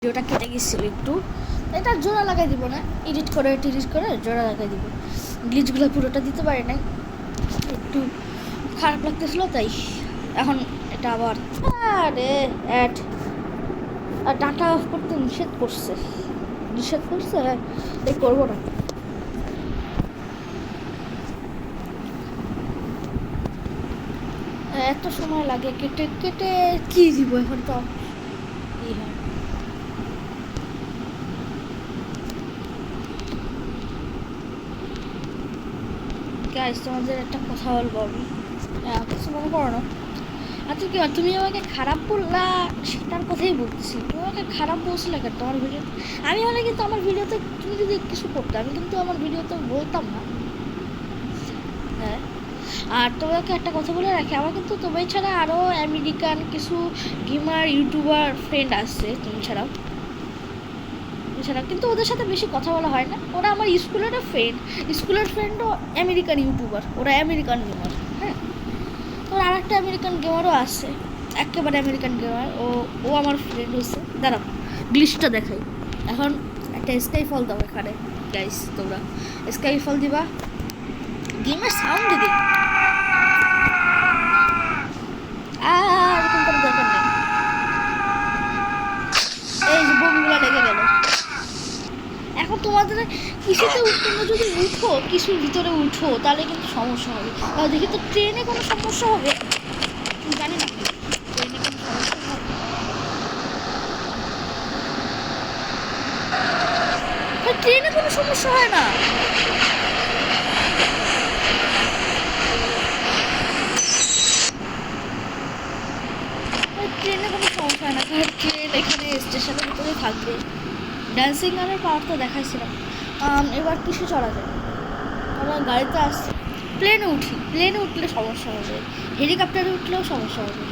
ভিডিওটা কেটে গেছিল একটু, এটা জোড়া লাগাই দিব না, এডিট করে জোড়া লাগাই দিব। গ্লিচগুলো পুরোটা দিতে পারি নাই, একটু খারাপ লাগতেছিল তাই। এখন এটা আবার আরে অ্যাড আর ডাটা অফ করতে নিষেধ করছে এই করবো না। এত সময় লাগে কেটে কেটে কি দিব এখন, তো কি হয়। গাইস তোমাদের একটা কথা বলবো আমি, কিছু মনে করো না। আচ্ছা কি তুমি আমাকে খারাপ বললা সেটার কথাই বলছি, তুমি আমাকে খারাপ বলছিলে কেন তোমার ভিডিও? আমি হলে কিন্তু আমার ভিডিওতে তুমি যদি কিছু করতে, আমি কিন্তু আমার ভিডিওতে বলতাম না। হ্যাঁ, আর তোমাকে একটা কথা বলে রাখি, আমার কিন্তু তোমায় ছাড়া আরও আমেরিকান কিছু গেমার ইউটিউবার ফ্রেন্ড আছে তুমি ছাড়াও, কিন্তু ওদের সাথে বেশি কথা বলা হয় না। ওরা আমার স্কুলের ফ্রেন্ডও আমেরিকান ইউটিউবার, ওরা আমেরিকান গেমার। হ্যাঁ, তোর আর একটা আমেরিকান গেমারও আছে, একেবারে আমেরিকান গেমার, ও আমার ফ্রেন্ড হয়েছে। দাঁড়াও গ্লিচটা দেখাই। এখন একটা স্কাই ফল দাও এখানে গাইস, তোমরা স্কাই ফল দিবা, গেমের সাউন্ড দিদি এরকম করে দরকার নেই। এই যে বোমগুলো লেগে গেল। এখন তোমাদের কিছুতে তোমরা যদি উঠো, কিছুর ভিতরে উঠো, তাহলে কিন্তু সমস্যা হবে। দেখি তো ট্রেনে কোনো সমস্যা হবে জানি না, ট্রেনে কোনো সমস্যা হবে? ট্রেনে কোনো সমস্যা হয় না। ট্রেনে কোনো সমস্যা হয় না, কারণ ট্রেন এখানে স্টেশনের ভিতরে থাকবে। ডান্সিং গানের পাওয়ার তো দেখাইছিলাম। এবার কিসে চড়া যায়? আমরা গাড়িতে আসছি, প্লেনে উঠলে সমস্যা হবে, হেলিকপ্টারে উঠলেও সমস্যা হবে,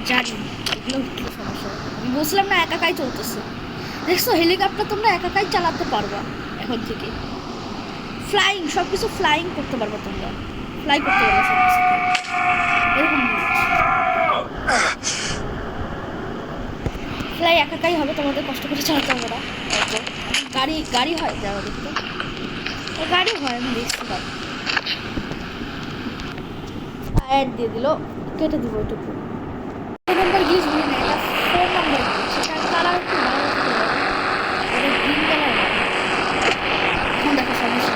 জানি এগুলো উঠলে সমস্যা হবে। আমি বলছিলাম না একাকাই চলতেছে, দেখছো হেলিকপ্টার তোমরা একাকাই চালাতে পারবা এখন থেকে। ফ্লাইং, সব কিছু ফ্লাইং করতে পারবা তোমরা, ফ্লাই করতে পারবা সব কিছু এরকম। ফ্লাই একাকাই হবে, তোমাদের কষ্ট করে চালাতে হবে না। গাড়ি হয় যাওয়া দেখতে, গাড়ি হয় আমি দেখতে পাবো। অ্যাড দিয়ে দিল, কেটে দিব ওইটুকু। নাম্বার গ্লিচ বলি না, এটা 4 নাম্বার গ্লিচ, সেটার কালার একটু ভালো হতে পারে, এটা গ্রিন কালার। এখন দেখো সমস্যা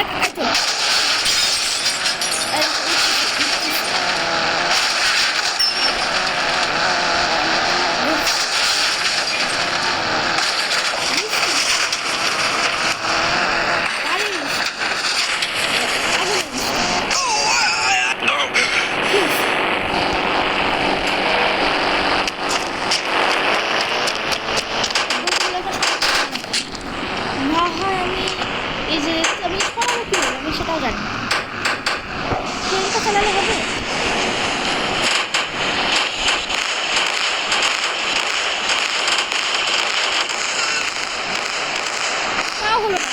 একাকাই চলে। সেটাও জানি না, ট্রেনটা চালালে হবে। তাও হলো না,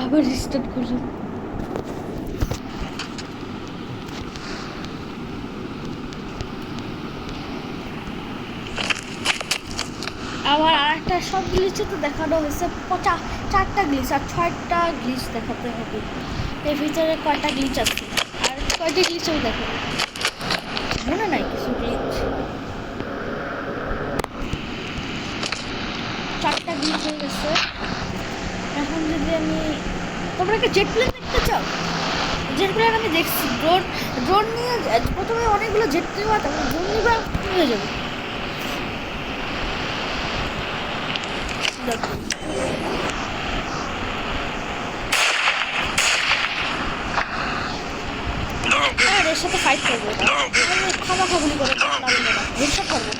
আবার রিস্টার্ট করলাম। আবার আর একটা সব গ্লিচে তো দেখানো হয়েছে 4টা গ্লিচ, আর 6টা গ্লিচ দেখাতে হবে। এর ভিতরে কয়টা গ্লিচ আছে আর কয়টা গ্লিচ আমি দেখো মনে নাই কিছু গ্লিচ। 4টা গ্লিচ হয়ে গেছে। এখন যদি আমি, তোমরা কি জেট প্লেন দেখতে চাও? জেট প্লেন আমি দেখছি, ড্রোন নিয়ে প্রথমে অনেকগুলো জেট নেওয়া, তারপরে ড্রোন নিবা হয়ে যাবে। এর সাথে ফাইট করবো, খামাখাগুলি করে হেডশট করবো।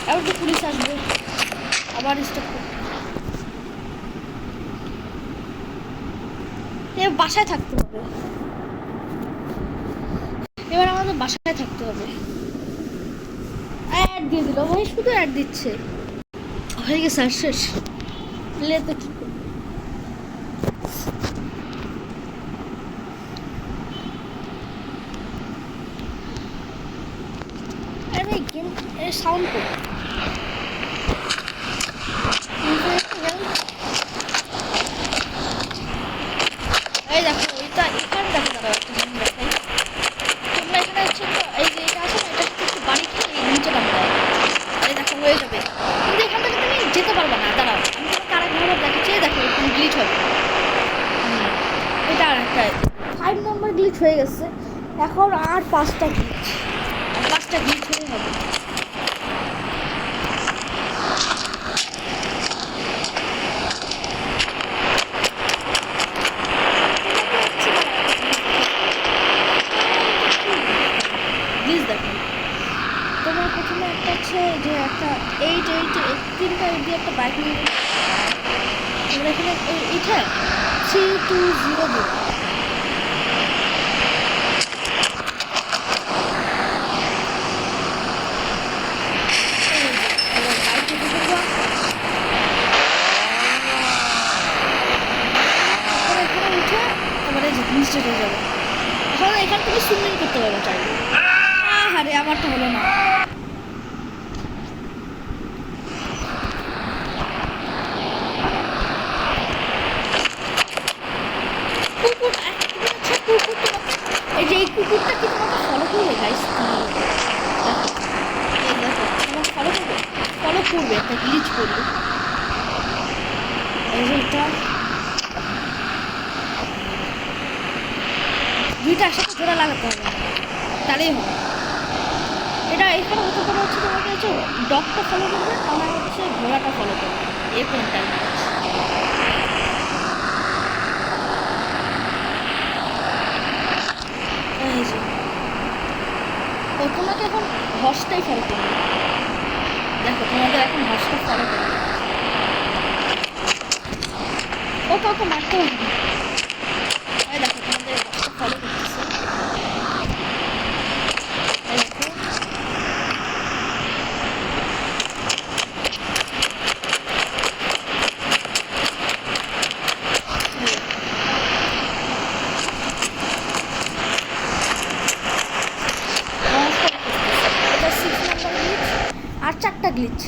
এবার তো পুলিশ আসবে, আবার স্টপ করবো। এবার বাসায় থাকতে হবে, এবার আমাদের বাসায় থাকতে হবে। অ্যাড দিয়ে দিল ভাই, শুধু অ্যাড দিচ্ছে। হয়ে গেছে আর শেষ। লে তো কি আরে গেম এর সাউন্ড কর। এই দেখো এটা এখানে দেখো, দাঁড়াও একটা জিনিস দেখাই। তোমরা এখানে হচ্ছে এই যে এটা আছে না, এটা একটু বাড়ি খেয়ে এই নিচে নামতে হবে। এই দেখো হয়ে যাবে, কিন্তু এখান থেকে তুমি যেতে পারবে না। দাঁড়াও আমি তোমাকে আরেকভাবে দেখাচ্ছি। দেখো এরকম গ্লিচ হবে। এটা আর একটা 5 নম্বর গ্লিচ হয়ে গেছে। এখন আর 5টা গ্লিচ, আর 5টা গ্লিচ হয়ে হবে। গ্লিচ দেখো, তোমার প্রথমে একটা হচ্ছে যে একটা 3টা দিয়ে একটা বাইক নিয়ে তোমরা এখানে এটা 320 দিও। নিচে হয়ে যাবে। এখন এখান থেকে সুইমিং করতে পারবো চাইলে। আরে আমারটা হলো না। কুকুর এই যে এই কুকুরটা কি তোমাকে ফলো করবে গাইস? দেখো তোমাকে ফলো করবে একটা গ্লিচ করবে। এই যে এটা দুইটা একসাথে জোড়া লাগাতে হবে, তাহলেই হবে। এটা এখানে হতে পারে হচ্ছে তোমাকে হচ্ছে ডগটা ফলো করবে, আমার হচ্ছে ঘোড়াটা ফলো করবে, এ কোনটাই। ও তোমাকে এখন হর্সটাই ফলো করবে। দেখো তোমাদের এখন হর্সটা ফলো করবে। ও কাউকে মারতে হবে না। দেখো তোমাদের হর্সটা ফলো করতেছে। আর 4টা গ্লিচ।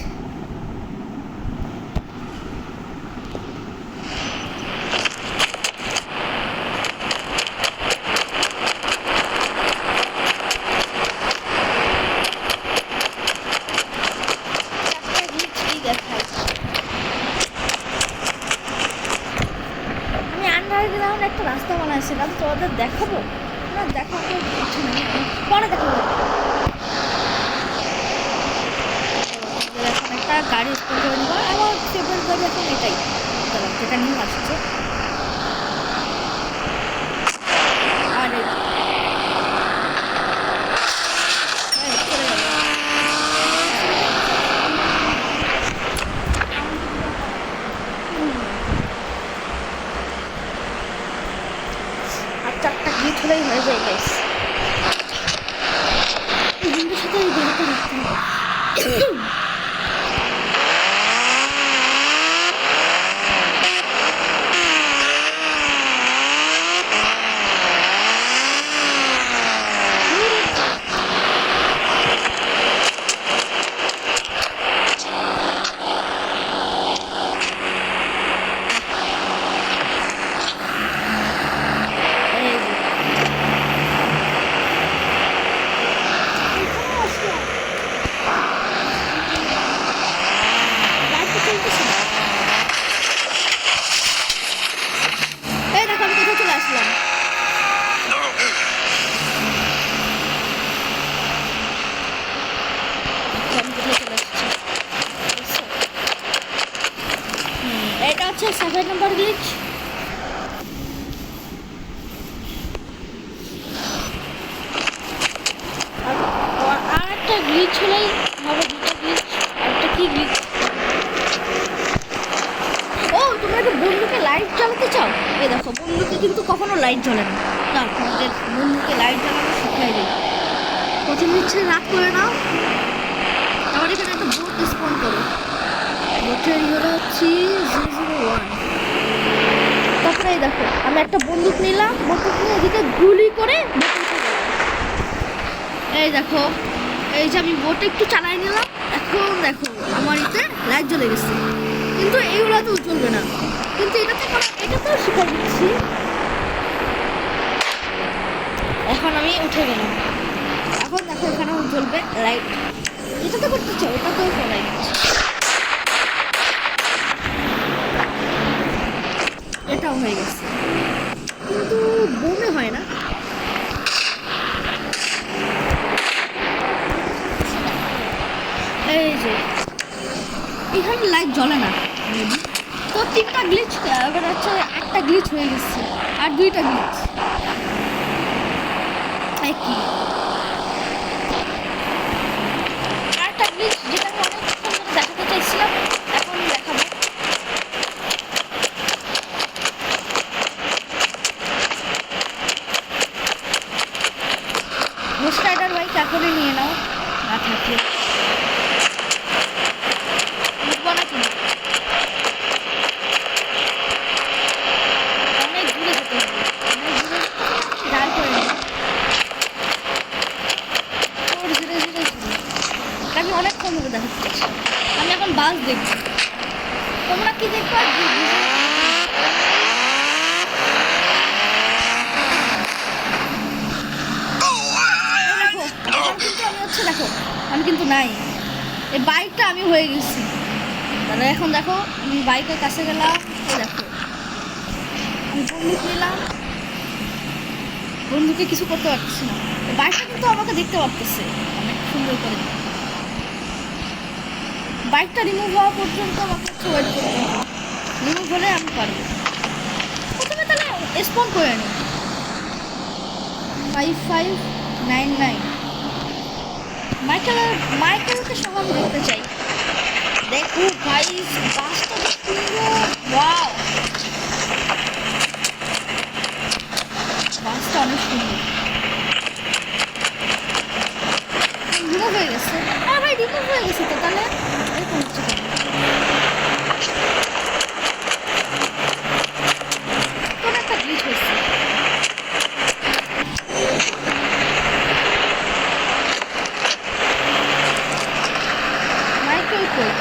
আমি আন্ডারগ্রাউন্ড একটা রাস্তা বানাইছিলাম, তোমাদের দেখাবো না? দেখাবো কিছু নেই, পরে দেখাবো। এখন একটা গাড়ি স্কুল করে নেবো। আমার ফেভারিট গাড়ি এখন এটাই, যেটা নিয়ে আসছে। আর আর 4টা গিট হলেই হয়ে যায় গাইস। এই জিনিসের সাথে এই গাড়িটা রাখতে হবে। এই দেখো আমি কোথায় চলে আসলাম। এটা হচ্ছে 7 নম্বর গ্লিচ। আর একটা গ্লিচ হলেই হবে, 2টা গ্লিচ। আর একটা কি গ্লিচ? ও তোমরা কি বন্দুকে লাইট জ্বালাতে চাও? এই দেখো বন্দুকে কিন্তু কখনো লাইট জ্বলে না। না, তোমাদের বন্দুকে লাইট জ্বালানো শিখাই দেয়। প্রথমে হচ্ছে রাত করে নাও, তারপর হচ্ছি 001। তারপরে এই দেখো আমি একটা বন্দুক নিলাম, বন্দুক নিয়ে এদিকে গুলি করে এই দেখো এই যে আমি বোট একটু চালাই নিলাম। এখন দেখো আমার এতে লাইট জ্বলে গেছে, কিন্তু এইগুলো তো চলবে না, কিন্তু এটাতেও শিকার দিচ্ছি। এখন আমি উঠে গেলাম, এখন দেখো এখানেও জ্বলবে লাইট। এটা তো করতে চাও, এটা তো লাইট, এটাও হয়ে গেছে, কিন্তু বমে হয় না। এই যে এখানে লাইট জ্বলে না, তো 3টা গ্লিচ, এবার হচ্ছে 8টা গ্লিচ হয়ে গেছে আর 2টা গ্লিচ কি আরেকটা গ্লিচ যেটা আমি অনেকক্ষণ ধরে দেখাতে চাইছিলাম, এখন দেখাবো। ঘোষ রাইডার বাইক এখনই নিয়ে নাও, না থাকলে বুঝবো না কিন্তু অনেক দূরে যেতে হবে, অনেক দূরে ডাল করে নেব। আমি অনেকক্ষণ ধরে দেখাতে চাইছি, আমি এখন বাস দেখছি, তোমরা কি দেখবে? দেখো আমি কিন্তু নাই, এই বাইকটা আমি হয়ে গেছি। তাহলে এখন দেখো আমি বাইকের কাছে গেলাম, দেখো আমি বন্দুক নিলাম, বন্ধুকে কিছু করতে পারছি না, বাইকটা কিন্তু আমাকে দেখতে পারতেছে অনেক সুন্দর করে। বাইকটা রিমুভ হওয়া পর্যন্ত আমাকে একটু ওয়েট করতে হবে, রিমুভ হলে আমি পারবো। প্রথমে তাহলে স্পন করে নিই 5599। মাইকেলকে সব আমি দেখতে চাই। দেখো গাইস বাসটা সুন্দর, ওয়াও বাসটা অনেক সুন্দর। রিমুভ হয়ে গেছে, হ্যাঁ ভাই রিমুভ হয়ে গেছে তো, তাহলে এরকম হচ্ছে কেন? কোন একটা গ্লিচ হয়েছে। মাইকেল কই?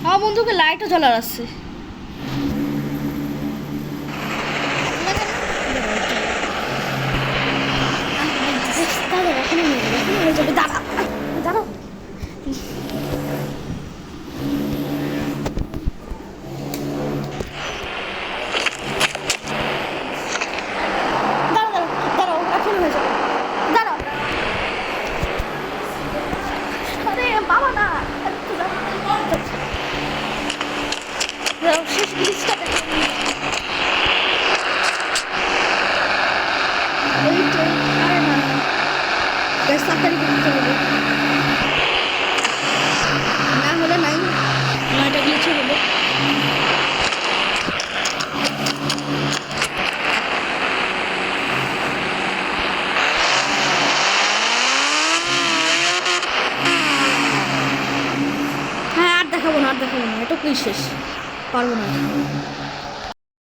আমার বন্ধুকে লাইটও জ্বলার আছে। দাঁড়া দাঁড়াও, দাঁড়াও এখন হয়ে যাবে, দাঁড়াও। আরে বাবা না, শেষ জিনিসটা দেখো, আরে না বেশ তাড়াতাড়ি করতে হবে, না হলে নাই, নয়টা গ্লিচে হবে। হ্যাঁ আর দেখাবো না, এটুকুই শেষ, পারবো না।